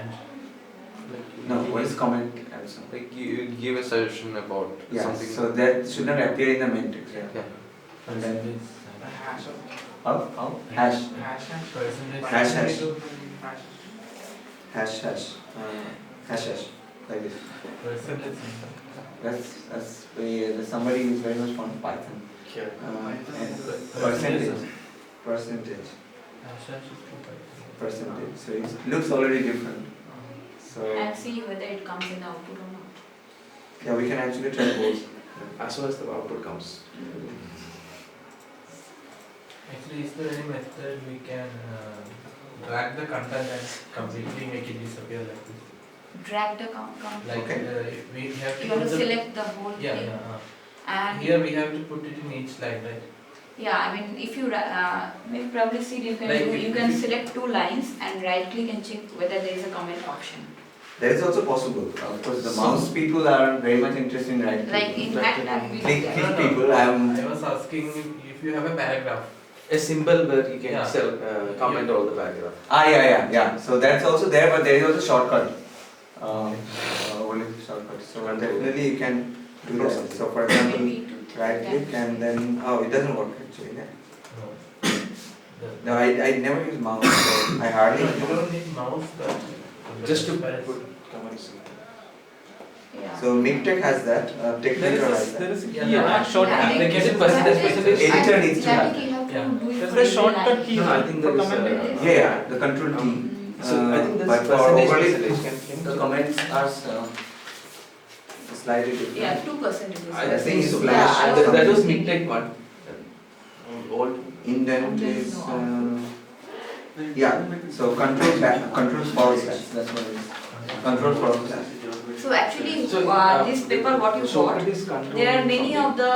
and No, what is comment and so? Like you give a suggestion about something. So that should not appear in the main text. Yeah. And then The hash of how? Hash. percentage Hash. hash. Hash. Like this. percentage That's somebody who is very much fond of Python. And percentage. So it looks already different. So And see whether it comes in the output or not. yeah, we can actually try both. As soon as the output comes. Actually, is there any method we can drag the content and completely make it disappear like this? Drag the count. Like Okay. if we have to You have put to the select the whole yeah, thing. And here we have to put it in each line, right? yeah, I mean, if you maybe probably see you can Like do, if- you can select 2 lines and right click and check whether there is a comment option. That is also possible. Of course, the mouse people are very much interested in right Like in MATLAB, we do click that. people. I was asking if you have a paragraph. A symbol where you can Yeah. comment all the paragraph. Yeah. So that's also there, but there is also shortcut. What is the shortcut? So definitely you can do that. So for example, Maybe to right click and then it doesn't work actually. Yeah. No. No, I never use mouse. So I hardly. You don't need mouse, but Just to but put comments. Yeah. So MikTeX has that. Technical has that. There is a Yeah, key, yeah. shortcut. I think Can you percentage? Editor needs to I have think you have to Yeah. do it There's for a every shortcut line. key No, I think for there is commenting. Yeah, the control T. So I think there's But for percentage. overleaf, Can the comments are slightly different. Yeah, 2% is I think so. Yeah, I was That was also MikTeX one. Old. Indent is yeah. So control forward slash. That's what it is. Control forward slash. So actually, So, this paper what you got, there are many of the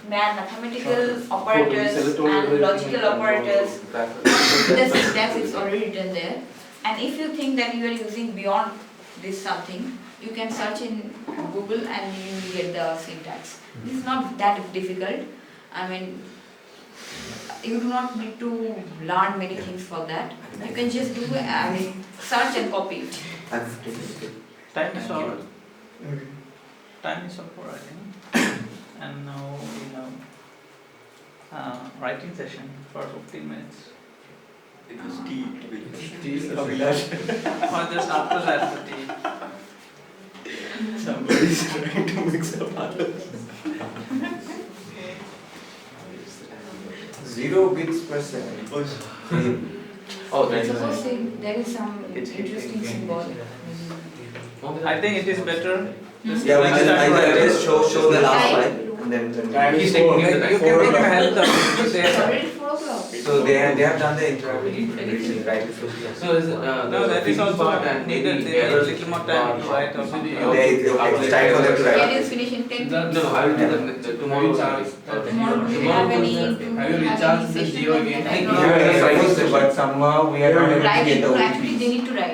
mathematical operators and logical operators. The syntax is already written there. And if you think that you are using beyond this something, you can search in Google and you will get the syntax. This is not that difficult. I mean, you do not need to learn many things for that. You can just do search and copy it. Time is all. Time is up for writing. And now we have writing session for 15 minutes. It was tea. Or just after that the tea. Somebody's trying to mix up others. 0 bits per second. Oh, that's Suppose there is some It's interesting symbol. I think it is better. Yeah, we just show the last slide and then He's taking it You can make a help them. It's already 4 o'clock. so they have done the interactive right? So is No, that is also needed. There is a little more time to write or something. It's time for them to Can write. you finish in 10 No, minutes? I will do the tomorrow. Tomorrow, do you have any, Have you recharged this Geo again? I Yeah, know. we are supposed to, but somehow we are not able to Right, get the actually they OTPs. need to